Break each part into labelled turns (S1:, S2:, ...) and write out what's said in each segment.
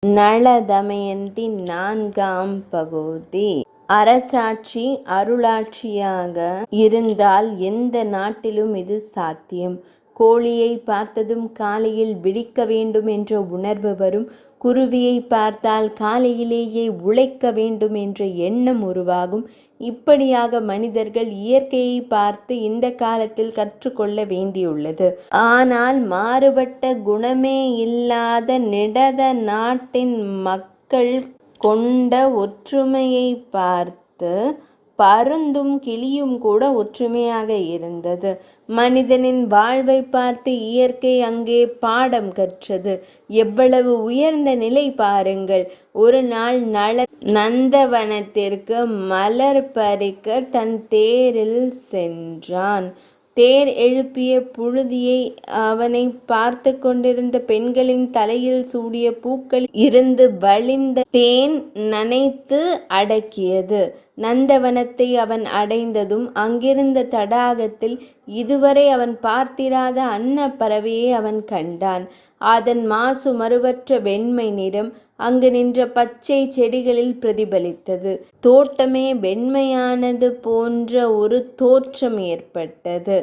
S1: நள தமயந்தி 4ஆம் பகுதி. அரசாட்சி அருளாட்சியாக இருந்தால் எந்த நாட்டிலும் இது சாத்தியம். கோழியை பார்த்ததும் காலையில் விழிக்க வேண்டும் என்ற உணர்வு வரும். குருவியை பார்த்தால் காலையிலேயே உழைக்க வேண்டும் என்ற எண்ணம் உருவாகும். இப்படியாக மனிதர்கள் இயற்கையை பார்த்து இந்த காலத்தில் கற்றுக்கொள்ள வேண்டியுள்ளது. ஆனால் மாறுபட்ட குணமே இல்லாத நிடத நாட்டின் மக்கள் கொண்ட ஒற்றுமையை பார்த்து பருந்தும் கிளியும் கூட ஒற்றுமையாக இருந்தது. மனிதனின் வாழ்வை பார்த்து இயற்கை அங்கே பாடம் கற்றது. எவ்வளவு உயர்ந்த நிலை பாருங்கள். ஒரு நாள் நந்தவனத்திற்கு மலர் பறிக்க தன் தேரில் சென்றான். தேர் எழுப்பிய புழுதியை அவனை பார்த்து கொண்டிருந்த பெண்களின் தலையில் சூடிய பூக்கள் இருந்து வழிந்த தேன் நனைத்து அடக்கியது. நந்தவனத்தை அவன் அடைந்ததும் அங்கிருந்த தடாகத்தில் இதுவரை அவன் பார்த்திராத அன்னப்பறவையை அவன் கண்டான். அதன் மாசு மறுவற்ற வெண்மை நிறம் அங்கு நின்ற பச்சை செடிகளில் பிரதிபலித்தது. தோட்டமே வெண்மையானது போன்ற ஒரு தோற்றம் ஏற்பட்டது.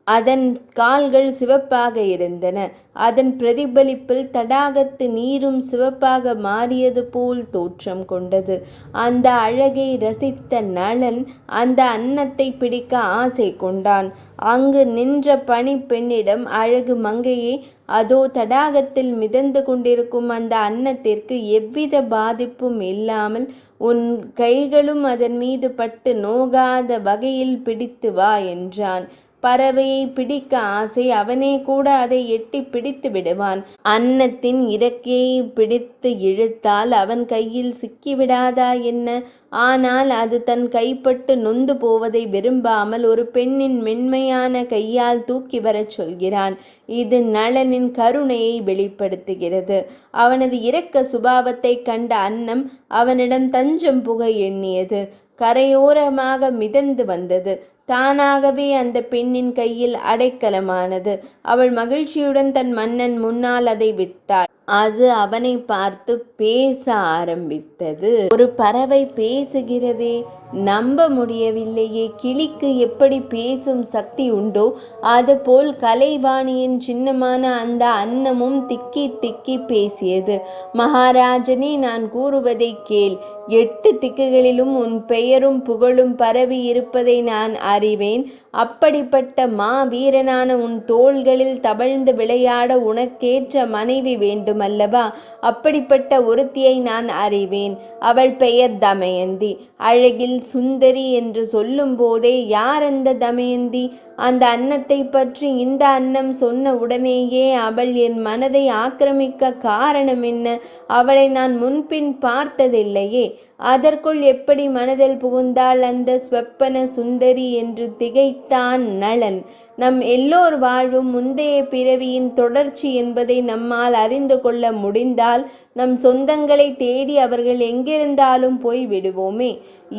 S1: அதன் கால்கள் சிவப்பாக இருந்தன. அதன் பிரதிபலிப்பில் தடாகத்து நீரும் சிவப்பாக மாறியது போல் தோற்றம் கொண்டது. அந்த அழகை ரசித்த நளன் அந்த அன்னத்தை பிடிக்க ஆசை கொண்டான். அங்கு நின்ற பணி பெண்ணிடம், அழகு மங்கையே, அதோ தடாகத்தில் மிதந்து கொண்டிருக்கும் அந்த அன்னத்திற்கு எவ்வித பாதிப்பும் இல்லாமல் உன் கைகளும் அதன் மீது பட்டு நோகாத வகையில் பிடித்து வா என்றான். பறவையை பிடிக்க ஆசை. அவனே கூட அதை எட்டி பிடித்து விடுவான். அன்னத்தின் இறக்கையை பிடித்து இழுத்தால் அவன் கையில் சிக்கிவிடாதா என்ன? ஆனால் அது தன் கைப்பட்டு நொந்து போவதை விரும்பாமல் ஒரு பெண்ணின் மென்மையான கையால் தூக்கி வரச் சொல்கிறான். இது நளனின் கருணையை வெளிப்படுத்துகிறது. அவனது இரக்க சுபாவத்தை கண்ட அன்னம் அவனிடம் தஞ்சம் புக எண்ணியது. கரையோரமாக மிதந்து வந்தது. தானாகவே அந்த பெண்ணின் கையில் அடைக்கலமானது. அவள் மகிழ்ச்சியுடன் தன் மன்னன் முன்னால் அதை விட்டாள். அது அவனை பார்த்து பேச ஆரம்பித்தது. ஒரு பறவை பேசுகிறதே, நம்ப முடியவில்லையே. கிளிக்கு எப்படி பேசும் சக்தி உண்டோ அதுபோல் கலைவாணியின் சின்னமான அந்த அன்னமும் திக்கி திக்கி பேசியது. மகாராஜனே, நான் கூறுவதை கேள். 8 திக்குகளிலும் உன் பெயரும் புகழும் பரவி இருப்பதை நான் அறிவேன். அப்படிப்பட்ட வீரனான உன் தோள்களில் தவழ்ந்து விளையாட உனக்கேற்ற மனைவி வேண்டுமல்லவா? அப்படிப்பட்ட ஒருத்தியை நான் அறிவேன். அவள் பெயர் தமயந்தி. அழகில் சுந்தரி என்று சொல்லும் போதே யார் அந்த தமயந்தி? அந்த அன்னத்தை பற்றி இந்த அன்னம் சொன்ன உடனேயே அவள் என் மனதை ஆக்கிரமிக்க காரணம் என்ன? அவளை நான் முன்பின் பார்த்ததில்லையே. அதற்குள் எப்படி மனதில் புகுந்தாள் அந்த ஸ்வப்பன சுந்தரி என்று திகைத்தான் நளன். நம் எல்லோர் வாழ்வும் முந்தைய பிறவியின் தொடர்ச்சி என்பதை நம்மால் அறிந்து கொள்ள முடிந்தால் நம் சொந்தங்களை தேடி அவர்கள் எங்கிருந்தாலும் போய் விடுவோமே.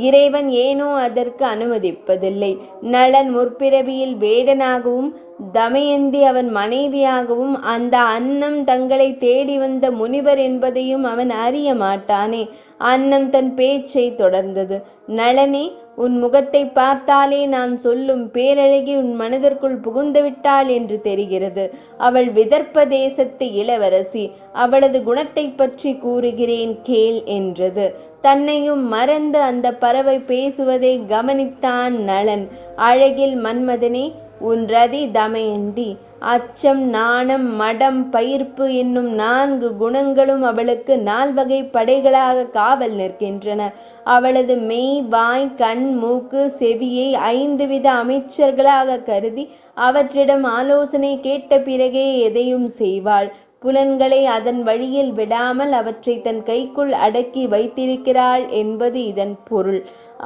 S1: இறைவன் ஏனோ அதற்கு அனுமதிப்பதில்லை. நளன் முற்பிறவியில் வேடனாகவும் தமயந்தி அவன் மனைவியாகவும் அந்த அன்னம் தங்களை தேடி வந்த முனிவர் என்பதையும் அவன் அறிய மாட்டானே. அன்னம் தன் பேச்சை தொடர்ந்தது. நளனே, உன் முகத்தை பார்த்தாலே நான் சொல்லும் பேரழகி உன் மனதிற்குள் புகுந்துவிட்டாள் என்று தெரிகிறது. அவள் விதர்ப்ப தேசத்து இளவரசி. அவளது குணத்தை பற்றி கூறுகிறேன் கேள் என்றது. தன்னையும் மறந்து அந்த பறவை பேசுவதை கவனித்தான் நளன். அழகில் மன்மதனே, உன் ரதி தமயந்தி. அச்சம், நாணம், மடம், பயிர்ப்பு என்னும் 4 குணங்களும் அவளுக்கு 4 வகை படைகளாக காவல் நிற்கின்றன. அவளது மெய், வாய், கண், மூக்கு, செவியை 5 வித அமைச்சர்களாக கருதி அவற்றிடம் ஆலோசனை கேட்ட பிறகே எதையும் செய்வாள். புலன்களை அதன் வழியில் விடாமல் அவற்றை தன் கைக்குள் அடக்கி வைத்திருக்கிறாள் என்பது இதன் பொருள்.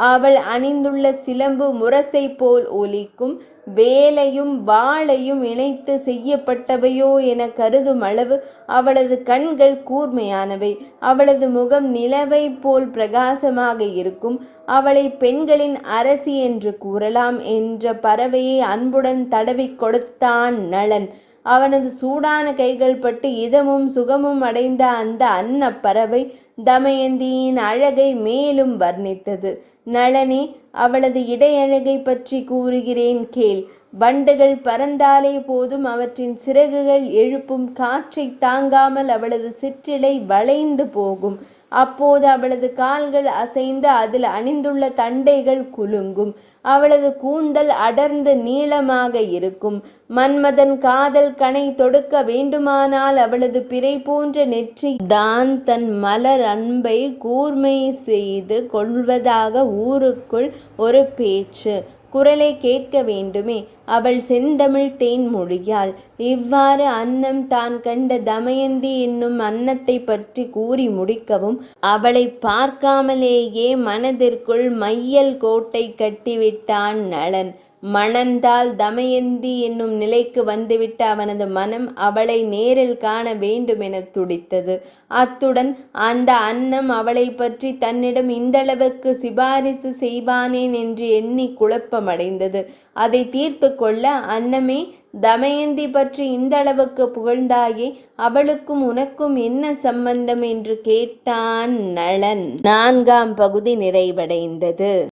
S1: அவள் அணிந்துள்ள சிலம்பு முரசை போல் ஒலிக்கும். வேலையும் வாளையும் இணைத்து செய்யப்பட்டவையோ என கருதும் அளவு அவளது கண்கள் கூர்மையானவை. அவளது முகம் நிலவை போல் பிரகாசமாக இருக்கும். அவளை பெண்களின் அரசி என்று கூறலாம் என்ற பறவையை அன்புடன் தடவி கொடுத்தான் நளன். அவனது சூடான கைகள் பட்டு இதமும் சுகமும் அடைந்த அந்த அன்னப்பறவை தமயந்தியின் அழகை மேலும் வர்ணித்தது. நளனே, அவளது இடையழகை பற்றி கூறுகிறேன் கேள். வண்டுகள் பறந்தாலே போதும் அவற்றின் சிறகுகள் எழுப்பும் காற்றை தாங்காமல் அவளது சிற்றிடை வளைந்து போகும். அப்போது அவளது கால்கள் அசைந்து அதில் அணிந்துள்ள தண்டைகள் குலுங்கும். அவளது கூந்தல் அடர்ந்து நீளமாக இருக்கும். மன்மதன் காதல் கணை தொடுக்க வேண்டுமானால் அவளது பிறை போன்ற நெற்றி தான் தன் மலர் அன்பை கூர்மை செய்து கொள்வதாக ஊருக்குள் ஒரு பேச்சு. குரலை கேட்க வேண்டுமே, அவள் செந்தமிழ் தேன்மொழியாள். இவ்வாறு அன்னம் தான் கண்ட தமயந்தி என்னும் அன்னத்தை பற்றி கூறி முடிக்கவும் அவளை பார்க்காமலேயே மனதிற்குள் மையல் கோட்டை கட்டிவிட்டான் நளன். மணந்தால் தமயந்தி என்னும் நிலைக்கு வந்துவிட்ட அவனது மனம் அவளை நேரில் காண வேண்டுமென துடித்தது. அத்துடன் அந்த அன்னம் அவளை பற்றி தன்னிடம் இந்தளவுக்கு சிபாரிசு செய்வானேன் என்று எண்ணி குழப்பமடைந்தது. அதை தீர்த்து கொள்ள, அன்னமே, தமயந்தி பற்றி இந்தளவுக்கு புகழ்ந்தாயே, அவளுக்கும் உனக்கும் என்ன சம்பந்தம் என்று கேட்டான் நளன். 4ஆம் பகுதி நிறைவடைந்தது.